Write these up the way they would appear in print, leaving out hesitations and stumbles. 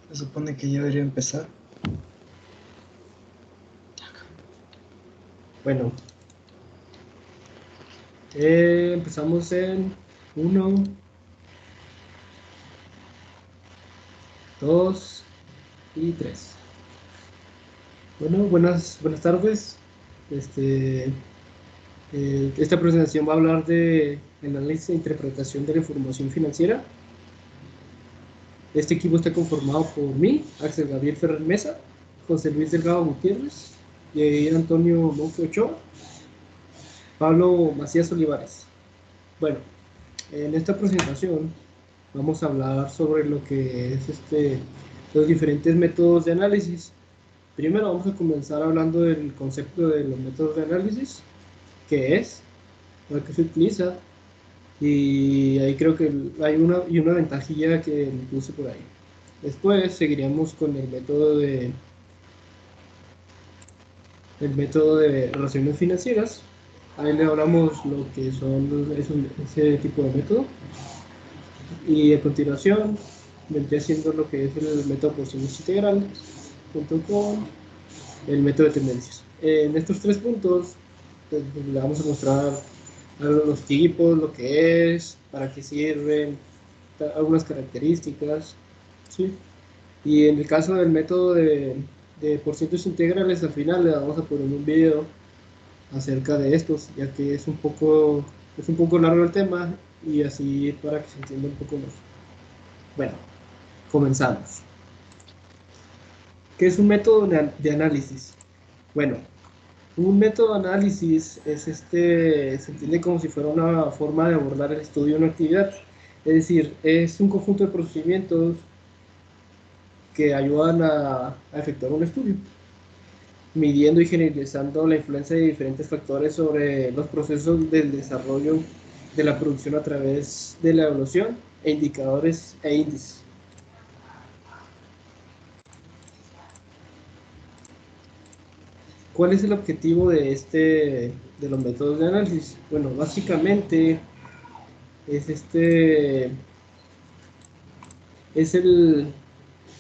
Se supone que ya debería empezar. Bueno, empezamos en 1, 2 y 3. Bueno, buenas tardes. Este, esta presentación va a hablar de análisis e interpretación de la información financiera. Este equipo está conformado por mí, Axel Gabriel Ferrer Mesa, José Luis Delgado Gutiérrez, y Antonio Monge Ochoa, Pablo Macías Olivares. Bueno, en esta presentación vamos a hablar sobre lo que es los diferentes métodos de análisis. Primero vamos a comenzar hablando del concepto de los métodos de análisis, qué es, para qué se utiliza, y ahí creo que hay una ventajilla que puse por ahí. Después seguiríamos con el método de relaciones financieras. Ahí le hablamos lo que son ese tipo de método. Y a continuación vendría siendo lo que es el método de porciones integrales, junto con el método de tendencias. En estos tres puntos pues, le vamos a mostrar los tipos, lo que es, para qué sirven, algunas características, ¿sí? Y en el caso del método de porcientos integrales, al final le vamos a poner un video acerca de estos, ya que es un poco largo el tema y así para que se entienda un poco más. Bueno, comenzamos. ¿Qué es un método de análisis? Bueno, un método de análisis se entiende como si fuera una forma de abordar el estudio de una actividad. Es decir, es un conjunto de procedimientos que ayudan a efectuar un estudio, midiendo y generalizando la influencia de diferentes factores sobre los procesos del desarrollo de la producción a través de la evaluación e indicadores e índices. ¿Cuál es el objetivo de los métodos de análisis? Bueno, básicamente es es el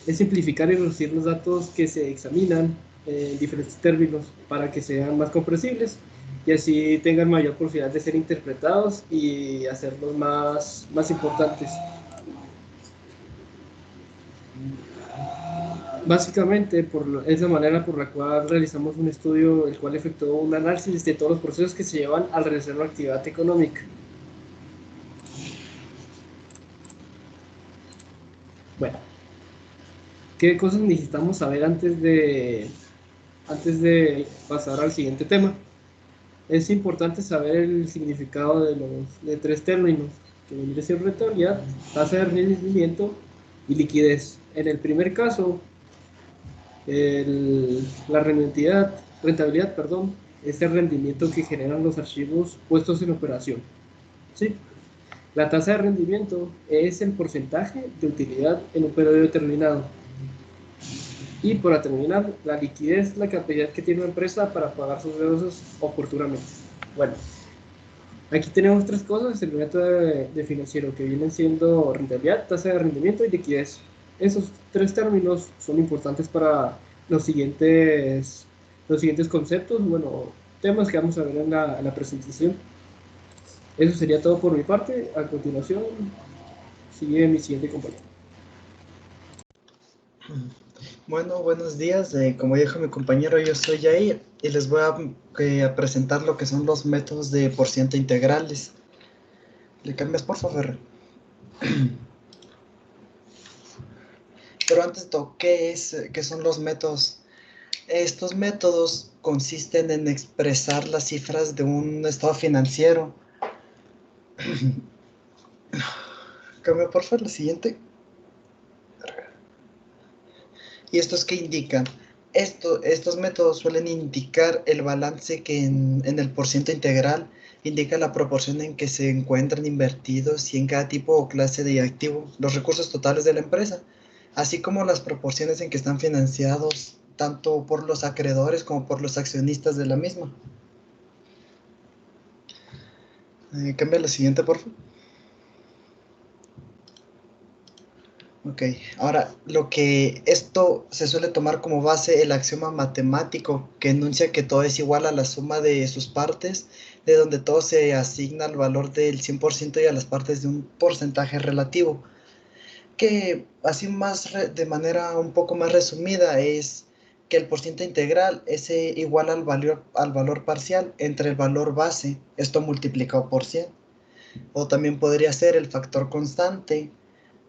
es simplificar y reducir los datos que se examinan en diferentes términos para que sean más comprensibles y así tengan mayor posibilidad de ser interpretados y hacerlos más importantes. Básicamente, esa manera por la cual realizamos un estudio, el cual efectuó un análisis de todos los procesos que se llevan al realizar una actividad económica. Bueno, ¿qué cosas necesitamos saber antes de pasar al siguiente tema? Es importante saber el significado de tres términos, que vendría a ser rentabilidad, tasa de rendimiento y liquidez. En el primer caso, la rentabilidad, perdón, es el rendimiento que generan los archivos puestos en operación. ¿Sí? La tasa de rendimiento es el porcentaje de utilidad en un periodo determinado. Y para terminar, la liquidez es la capacidad que tiene una empresa para pagar sus deudas oportunamente. Bueno, aquí tenemos tres cosas, el método de financiero que vienen siendo rentabilidad, tasa de rendimiento y liquidez. Esos tres términos son importantes para los siguientes, los siguientes conceptos, bueno, temas que vamos a ver en la presentación. Eso sería todo por mi parte. A continuación, sigue mi siguiente compañero. Bueno, buenos días. Como dijo mi compañero, yo soy Jair y les voy a presentar lo que son los métodos de por ciento integrales. ¿Le cambias, por favor? Pero antes de todo, ¿qué son los métodos? Estos métodos consisten en expresar las cifras de un estado financiero. Cambio, por favor, la siguiente. ¿Y estos qué indican? Estos métodos suelen indicar el balance que en el porciento integral indica la proporción en que se encuentran invertidos y en cada tipo o clase de activo los recursos totales de la empresa, así como las proporciones en que están financiados tanto por los acreedores como por los accionistas de la misma. Cambia la siguiente, por favor. Ok, ahora lo que esto se suele tomar como base el axioma matemático que enuncia que todo es igual a la suma de sus partes, de donde todo se asigna al valor del 100% y a las partes de un porcentaje relativo, que así de manera un poco más resumida es que el porcentaje integral es igual al valor parcial entre el valor base, esto multiplicado por 100, o también podría ser el factor constante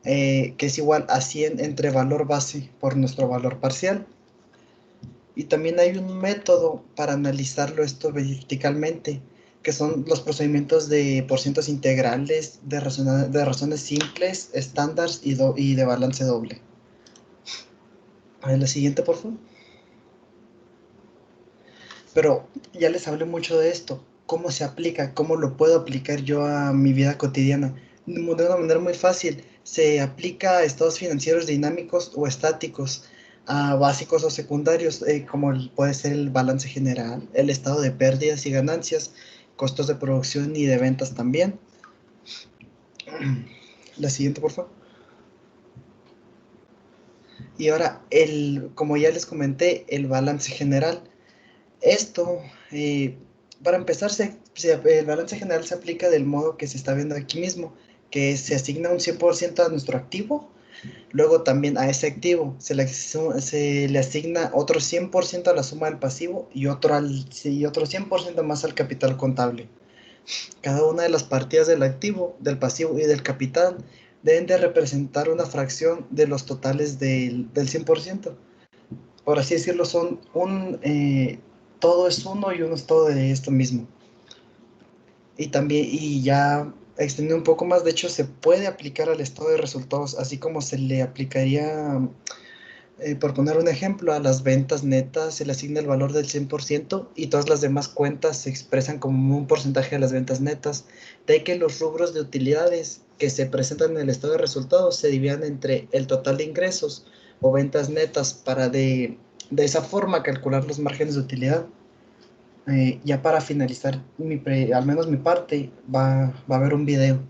que es igual a 100 entre valor base por nuestro valor parcial. Y también hay un método para analizarlo esto verticalmente, que son los procedimientos de porcientos integrales, de razones simples, estándares y de balance doble. A ver, la siguiente, por favor. Pero ya les hablé mucho de esto. ¿Cómo se aplica? ¿Cómo lo puedo aplicar yo a mi vida cotidiana? De una manera muy fácil. Se aplica a estados financieros dinámicos o estáticos, a básicos o secundarios, como puede ser el balance general, el estado de pérdidas y ganancias, costos de producción y de ventas también. La siguiente, por favor. Y ahora, como ya les comenté, el balance general. Esto, para empezar, el balance general se aplica del modo que se está viendo aquí mismo, que se asigna un 100% a nuestro activo, luego también a ese activo se le asigna otro 100% a la suma del pasivo y otro 100% más al capital contable. Cada una de las partidas del activo, del pasivo y del capital deben de representar una fracción de los totales del 100%. Por así decirlo, todo es uno y uno es todo de esto mismo. Y también, y ya extendiendo un poco más, de hecho, se puede aplicar al estado de resultados, así como se le aplicaría, por poner un ejemplo, a las ventas netas se le asigna el valor del 100% y todas las demás cuentas se expresan como un porcentaje de las ventas netas. De ahí que los rubros de utilidades que se presentan en el estado de resultados se dividan entre el total de ingresos o ventas netas para de esa forma calcular los márgenes de utilidad. Ya para finalizar, al menos mi parte, va a haber un video.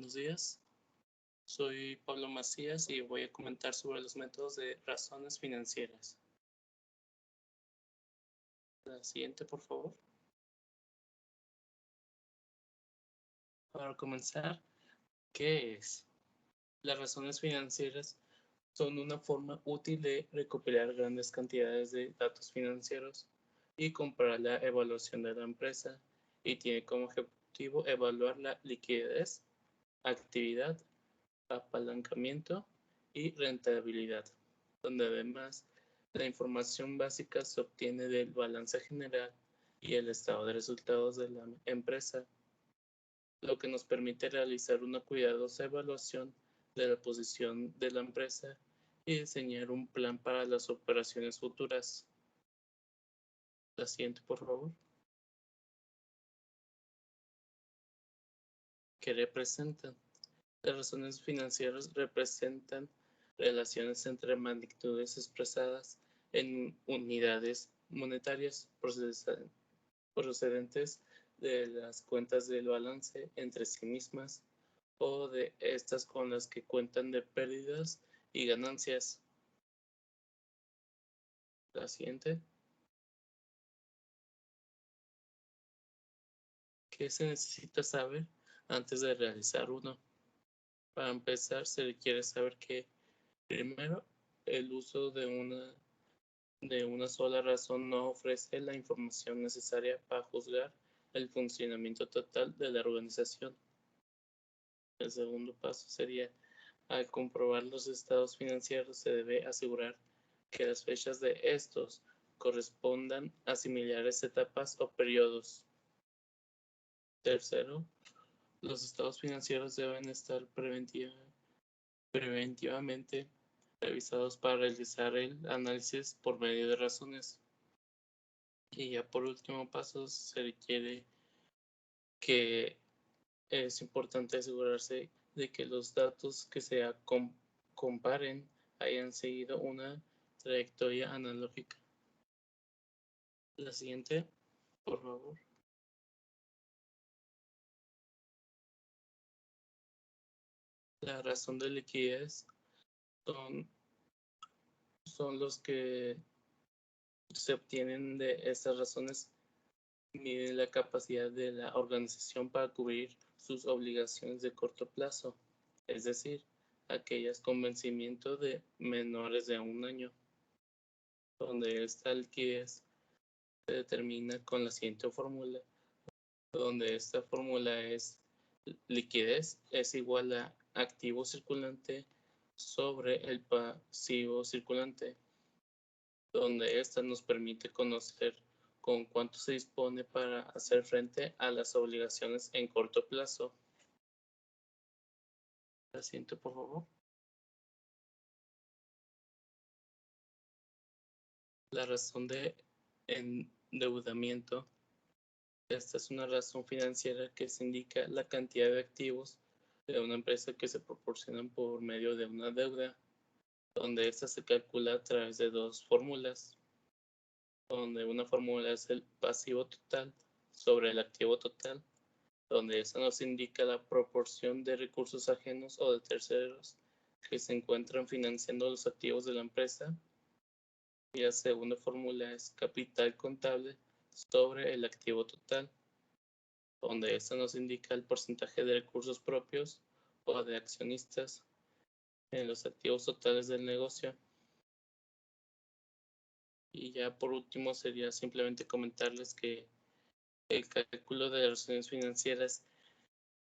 buenos días. Soy Pablo Macías y voy a comentar sobre los métodos de razones financieras. La siguiente, por favor. Para comenzar, ¿qué es? Las razones financieras son una forma útil de recopilar grandes cantidades de datos financieros y comparar la evaluación de la empresa, y tiene como objetivo evaluar la liquidez, actividad, apalancamiento y rentabilidad, donde además la información básica se obtiene del balance general y el estado de resultados de la empresa, lo que nos permite realizar una cuidadosa evaluación de la posición de la empresa y diseñar un plan para las operaciones futuras. La siguiente, por favor. ¿Qué representan? Las razones financieras representan relaciones entre magnitudes expresadas en unidades monetarias procedentes de las cuentas del balance entre sí mismas o de estas con las que cuentan de pérdidas y ganancias. La siguiente. ¿Qué se necesita saber antes de realizar uno? Para empezar, se requiere saber que, primero, el uso de una sola razón no ofrece la información necesaria para juzgar el funcionamiento total de la organización. El segundo paso sería, al comprobar los estados financieros, se debe asegurar que las fechas de estos correspondan a similares etapas o periodos. Tercero, los estados financieros deben estar preventivamente revisados para realizar el análisis por medio de razones. Y ya por último paso, se requiere que es importante asegurarse de que los datos que se comparen hayan seguido una trayectoria analógica. La siguiente, por favor. La razón de liquidez son los que se obtienen de estas razones, miden la capacidad de la organización para cubrir sus obligaciones de corto plazo, es decir, aquellas con vencimiento de menores de un año, donde esta liquidez se determina con la siguiente fórmula, donde esta fórmula es liquidez es igual a activo circulante sobre el pasivo circulante, donde esta nos permite conocer con cuánto se dispone para hacer frente a las obligaciones en corto plazo. La siguiente, por favor. La razón de endeudamiento. Esta es una razón financiera que se indica la cantidad de activos de una empresa que se proporcionan por medio de una deuda, donde esta se calcula a través de dos fórmulas, donde una fórmula es el pasivo total sobre el activo total, donde esta nos indica la proporción de recursos ajenos o de terceros que se encuentran financiando los activos de la empresa. Y la segunda fórmula es capital contable sobre el activo total, donde esta nos indica el porcentaje de recursos propios o de accionistas en los activos totales del negocio. Y ya por último sería simplemente comentarles que el cálculo de las razones financieras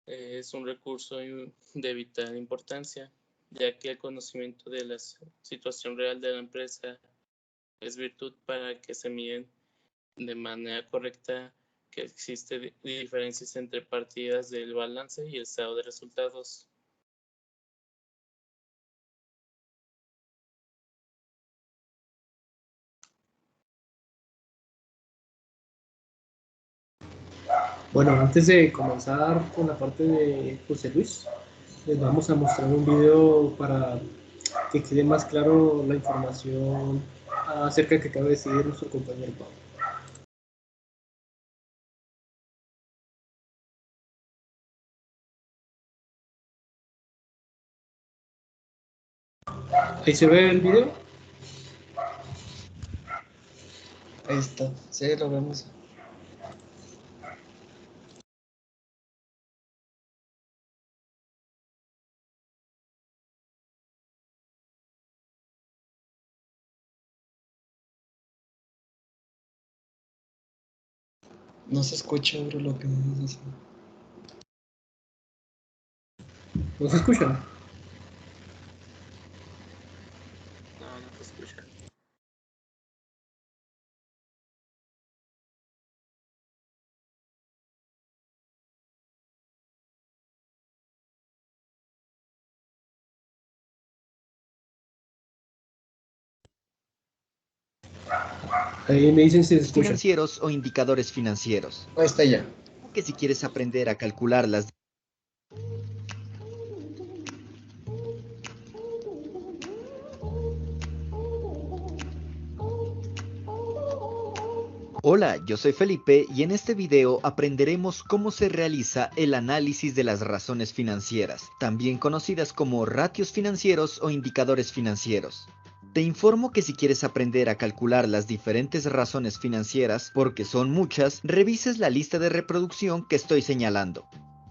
es un recurso de vital importancia, ya que el conocimiento de la situación real de la empresa es virtud para que se miden de manera correcta que existen diferencias entre partidas del balance y el estado de resultados. Bueno, antes de comenzar con la parte de José Luis, les vamos a mostrar un video para que quede más claro la información acerca que acaba de decir nuestro compañero Pablo. Ahí se ve el video. Ahí está, sí, lo vemos. No se escucha, bro, lo que dices. ¿No se escucha? No, no te escucha. Ahí me dicen si se escucha. Financieros o indicadores financieros. Ahí está ya. Que si quieres aprender a calcular las... Hola, yo soy Felipe y en este video aprenderemos cómo se realiza el análisis de las razones financieras, también conocidas como ratios financieros o indicadores financieros. Te informo que si quieres aprender a calcular las diferentes razones financieras, porque son muchas, revises la lista de reproducción que estoy señalando.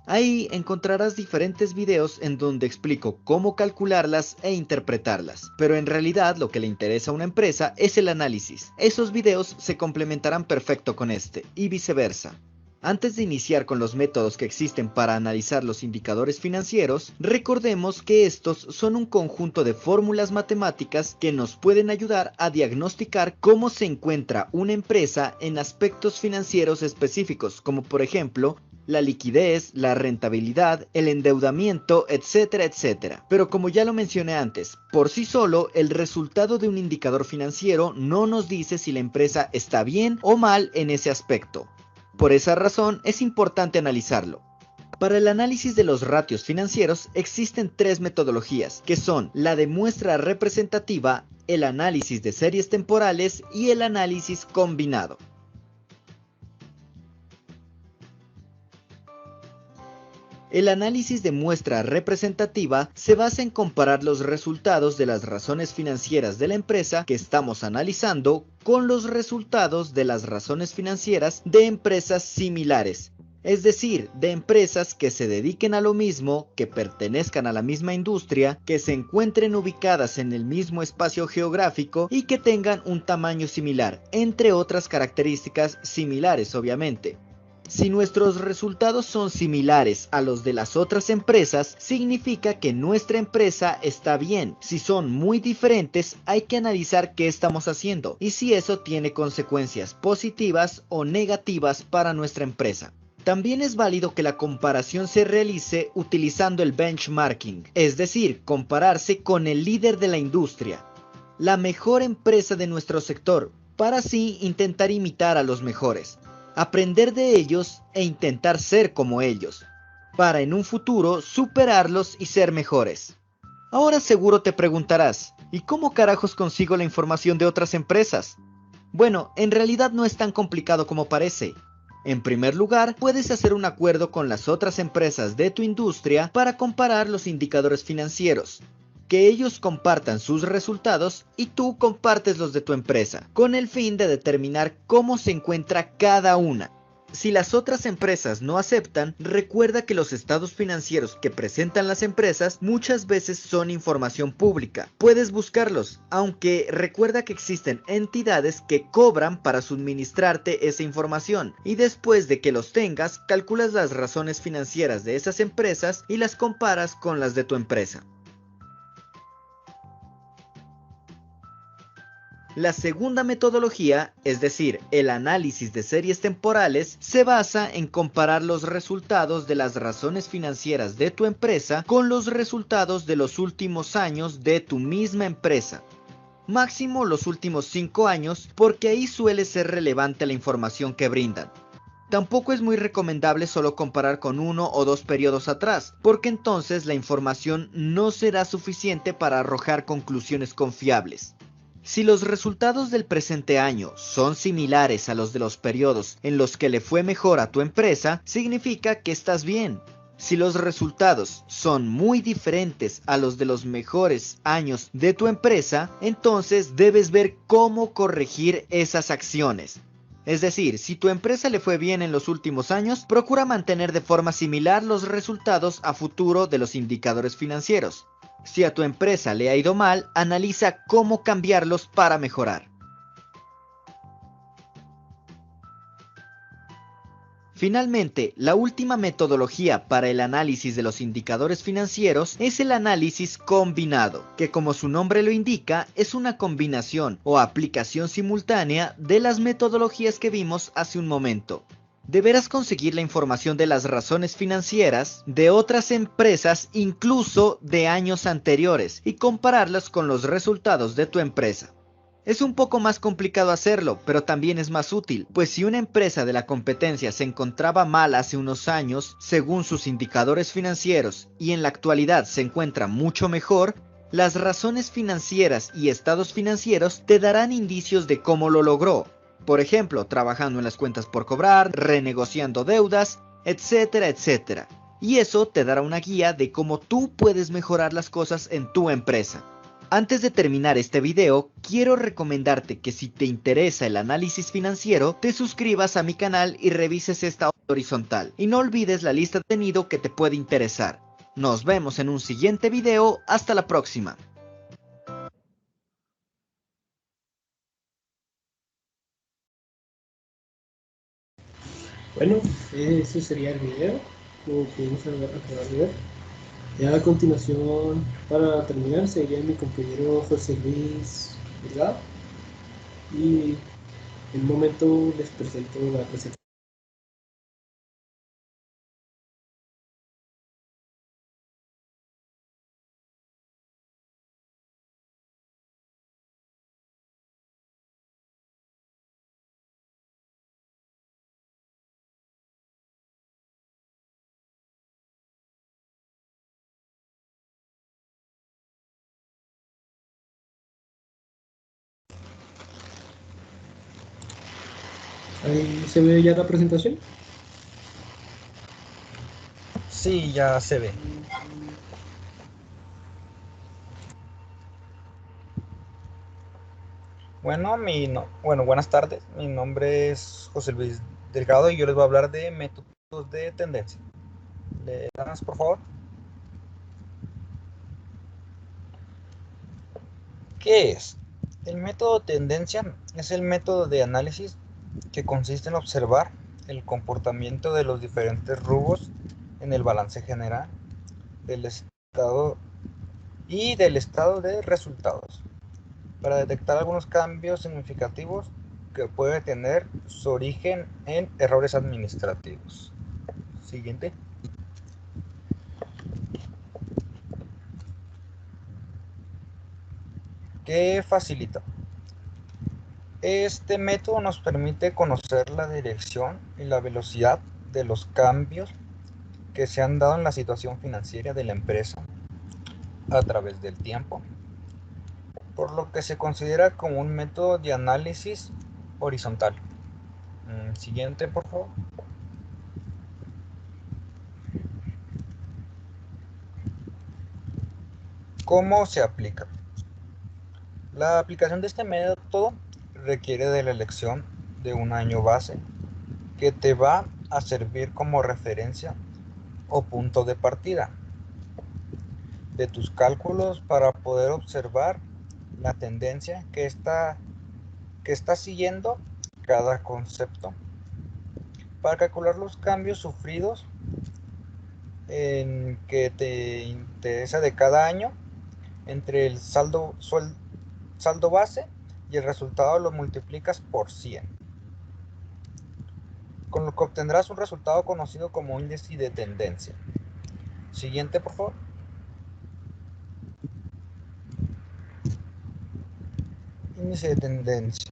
Ahí encontrarás diferentes videos en donde explico cómo calcularlas e interpretarlas, pero en realidad lo que le interesa a una empresa es el análisis. Esos videos se complementarán perfecto con este, y viceversa. Antes de iniciar con los métodos que existen para analizar los indicadores financieros, recordemos que estos son un conjunto de fórmulas matemáticas que nos pueden ayudar a diagnosticar cómo se encuentra una empresa en aspectos financieros específicos, como por ejemplo, la liquidez, la rentabilidad, el endeudamiento, etcétera, etcétera. Pero como ya lo mencioné antes, por sí solo el resultado de un indicador financiero no nos dice si la empresa está bien o mal en ese aspecto. Por esa razón es importante analizarlo. Para el análisis de los ratios financieros existen tres metodologías, que son la de muestra representativa, el análisis de series temporales y el análisis combinado. El análisis de muestra representativa se basa en comparar los resultados de las razones financieras de la empresa que estamos analizando con los resultados de las razones financieras de empresas similares. Es decir, de empresas que se dediquen a lo mismo, que pertenezcan a la misma industria, que se encuentren ubicadas en el mismo espacio geográfico y que tengan un tamaño similar, entre otras características similares obviamente. Si nuestros resultados son similares a los de las otras empresas, significa que nuestra empresa está bien. Si son muy diferentes, hay que analizar qué estamos haciendo y si eso tiene consecuencias positivas o negativas para nuestra empresa. También es válido que la comparación se realice utilizando el benchmarking, es decir, compararse con el líder de la industria, la mejor empresa de nuestro sector, para así intentar imitar a los mejores, aprender de ellos e intentar ser como ellos, para en un futuro superarlos y ser mejores. Ahora seguro te preguntarás, ¿y cómo carajos consigo la información de otras empresas? Bueno, en realidad no es tan complicado como parece. En primer lugar, puedes hacer un acuerdo con las otras empresas de tu industria para comparar los indicadores financieros. Que ellos compartan sus resultados y tú compartes los de tu empresa, con el fin de determinar cómo se encuentra cada una. Si las otras empresas no aceptan, recuerda que los estados financieros que presentan las empresas muchas veces son información pública. Puedes buscarlos, aunque recuerda que existen entidades que cobran para suministrarte esa información, y después de que los tengas, calculas las razones financieras de esas empresas y las comparas con las de tu empresa. La segunda metodología, es decir, el análisis de series temporales, se basa en comparar los resultados de las razones financieras de tu empresa con los resultados de los últimos años de tu misma empresa. Máximo los últimos 5 años, porque ahí suele ser relevante la información que brindan. Tampoco es muy recomendable solo comparar con 1 o 2 periodos atrás, porque entonces la información no será suficiente para arrojar conclusiones confiables. Si los resultados del presente año son similares a los de los periodos en los que le fue mejor a tu empresa, significa que estás bien. Si los resultados son muy diferentes a los de los mejores años de tu empresa, entonces debes ver cómo corregir esas acciones. Es decir, si tu empresa le fue bien en los últimos años, procura mantener de forma similar los resultados a futuro de los indicadores financieros. Si a tu empresa le ha ido mal, analiza cómo cambiarlos para mejorar. Finalmente, la última metodología para el análisis de los indicadores financieros es el análisis combinado, que como su nombre lo indica, es una combinación o aplicación simultánea de las metodologías que vimos hace un momento. Deberás conseguir la información de las razones financieras de otras empresas, incluso de años anteriores, y compararlas con los resultados de tu empresa. Es un poco más complicado hacerlo, pero también es más útil, pues si una empresa de la competencia se encontraba mal hace unos años, según sus indicadores financieros, y en la actualidad se encuentra mucho mejor, las razones financieras y estados financieros te darán indicios de cómo lo logró. Por ejemplo, trabajando en las cuentas por cobrar, renegociando deudas, etcétera, etcétera. Y eso te dará una guía de cómo tú puedes mejorar las cosas en tu empresa. Antes de terminar este video, quiero recomendarte que si te interesa el análisis financiero, te suscribas a mi canal y revises esta horizontal. Y no olvides la lista de contenido que te puede interesar. Nos vemos en un siguiente video. Hasta la próxima. Bueno, ese sería el video, como pudimos acabar de ver. Ya a continuación, para terminar, sería mi compañero José Luis Delgado. Y en un momento les presento la presentación. Ahí se ve ya la presentación. Sí, ya se ve. Bueno, buenas tardes. Mi nombre es José Luis Delgado y yo les voy a hablar de métodos de tendencia. ¿Le das, por favor? ¿Qué es? El método de tendencia es el método de análisis que consiste en observar el comportamiento de los diferentes rubros en el balance general del estado de resultados, para detectar algunos cambios significativos que puede tener su origen en errores administrativos. Siguiente. ¿Qué facilita? Este método nos permite conocer la dirección y la velocidad de los cambios que se han dado en la situación financiera de la empresa a través del tiempo, por lo que se considera como un método de análisis horizontal. Siguiente, por favor. ¿Cómo se aplica? La aplicación de este método requiere de la elección de un año base que te va a servir como referencia o punto de partida de tus cálculos para poder observar la tendencia que está siguiendo cada concepto, para calcular los cambios sufridos en que te interesa de cada año entre el saldo base y el resultado lo multiplicas por 100, con lo que obtendrás un resultado conocido como índice de tendencia. Siguiente, por favor. Índice de tendencia.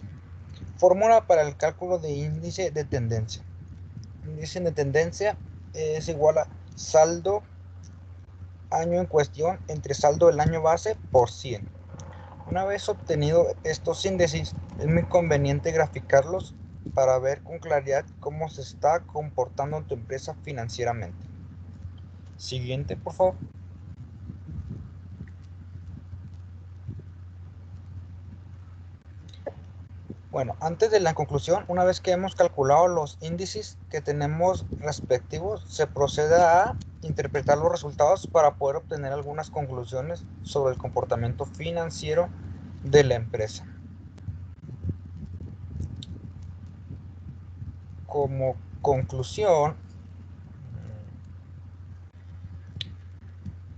Fórmula para el cálculo de índice de tendencia. Índice de tendencia es igual a saldo año en cuestión entre saldo del año base por 100. Una vez obtenido estos índices, es muy conveniente graficarlos para ver con claridad cómo se está comportando tu empresa financieramente. Siguiente, por favor. Bueno, antes de la conclusión, una vez que hemos calculado los índices que tenemos respectivos, se procede a interpretar los resultados para poder obtener algunas conclusiones sobre el comportamiento financiero de la empresa. Como conclusión,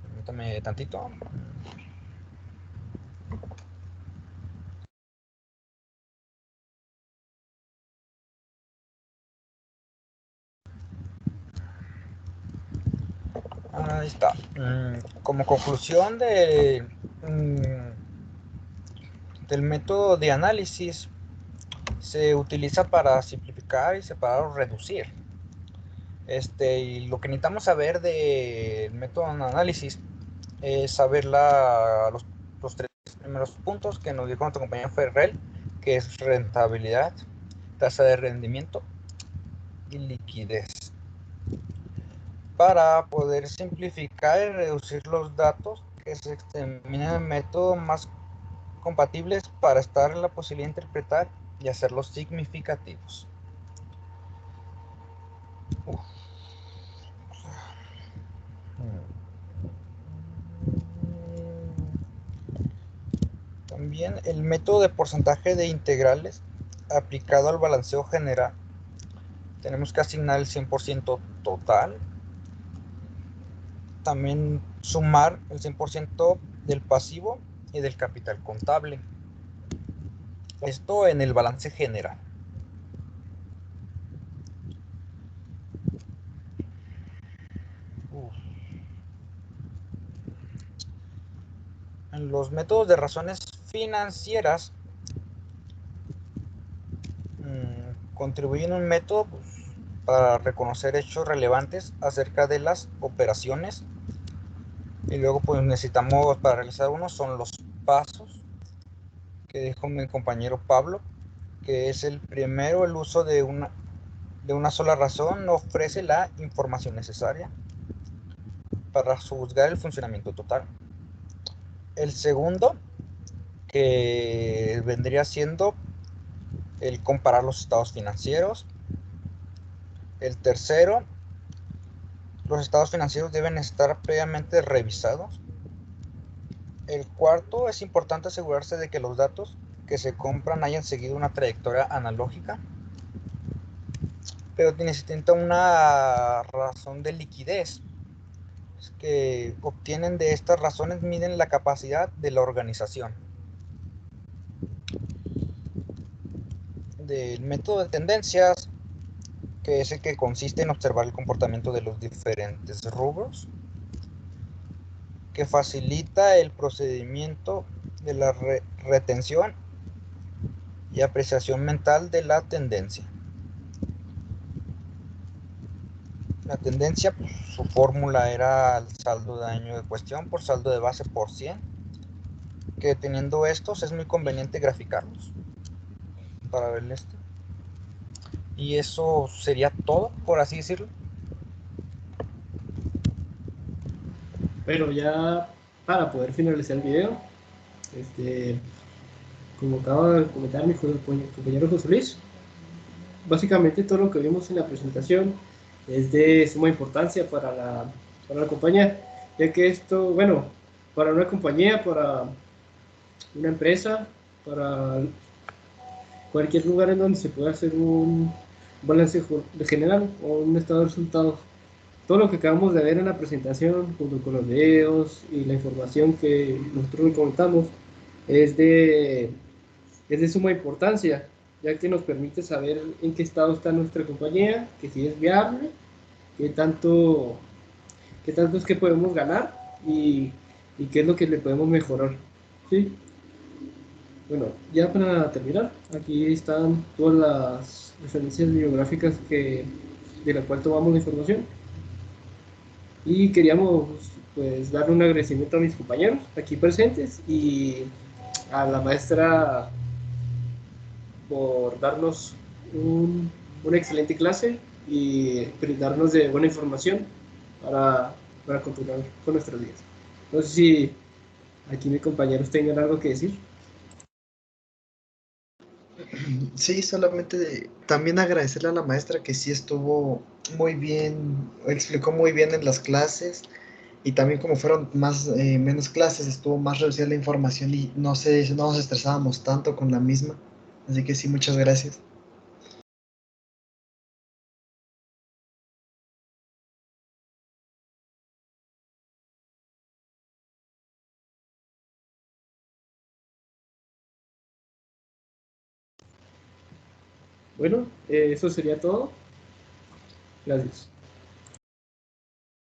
permítame tantito. Ahí está. Como conclusión del método de análisis, se utiliza para simplificar y separar o reducir. Y lo que necesitamos saber del método de análisis es saber los tres primeros puntos que nos dijo nuestro compañero Ferrell, que es rentabilidad, tasa de rendimiento y liquidez. Para poder simplificar y reducir los datos, que se examinen el método más compatibles para estar en la posibilidad de interpretar y hacerlos significativos. También el método de porcentaje de integrales aplicado al balanceo general. Tenemos que asignar el 100% total. También sumar el 100% del pasivo y del capital contable. Esto en el balance general. En los métodos de razones financieras contribuyen un método para reconocer hechos relevantes acerca de las operaciones, y luego pues necesitamos, para realizar uno, son los pasos que dijo mi compañero Pablo, que es el primero: el uso de una sola razón no ofrece la información necesaria para juzgar el funcionamiento total. El segundo, que vendría siendo el comparar los estados financieros. El tercero, los estados financieros deben estar previamente revisados. El cuarto, es importante asegurarse de que los datos que se compran hayan seguido una trayectoria analógica. Pero necesita una razón de liquidez. Que obtienen de estas razones miden la capacidad de la organización. Del método de tendencias, que es el que consiste en observar el comportamiento de los diferentes rubros, que facilita el procedimiento de la retención y apreciación mental de la tendencia. La tendencia, pues, su fórmula era el saldo de año de cuestión por saldo de base por 100, que teniendo estos es muy conveniente graficarlos para ver esto. Y eso sería todo, por así decirlo. Pero ya para poder finalizar el video, como acaba de comentar mi compañero José Luis, básicamente todo lo que vimos en la presentación es de suma importancia para la compañía, ya que esto, bueno, para una compañía, para una empresa, para cualquier lugar en donde se pueda hacer un balance general o un estado de resultados. Todo lo que acabamos de ver en la presentación, junto con los videos y la información que nosotros comentamos, es de suma importancia, ya que nos permite saber en qué estado está nuestra compañía, que si es viable, qué tanto es que podemos ganar y qué es lo que le podemos mejorar. ¿Sí? Bueno, ya para terminar, aquí están todas las referencias bibliográficas de la cual tomamos la información. Y queríamos pues dar un agradecimiento a mis compañeros aquí presentes y a la maestra por darnos una excelente clase y brindarnos de buena información para para continuar con nuestros días. No sé si aquí mis compañeros tengan algo que decir. Sí, solamente también agradecerle a la maestra que sí estuvo muy bien, explicó muy bien en las clases y también como fueron menos clases, estuvo más reducida la información y no nos estresábamos tanto con la misma. Así que sí, muchas gracias. Bueno, eso sería todo. Gracias.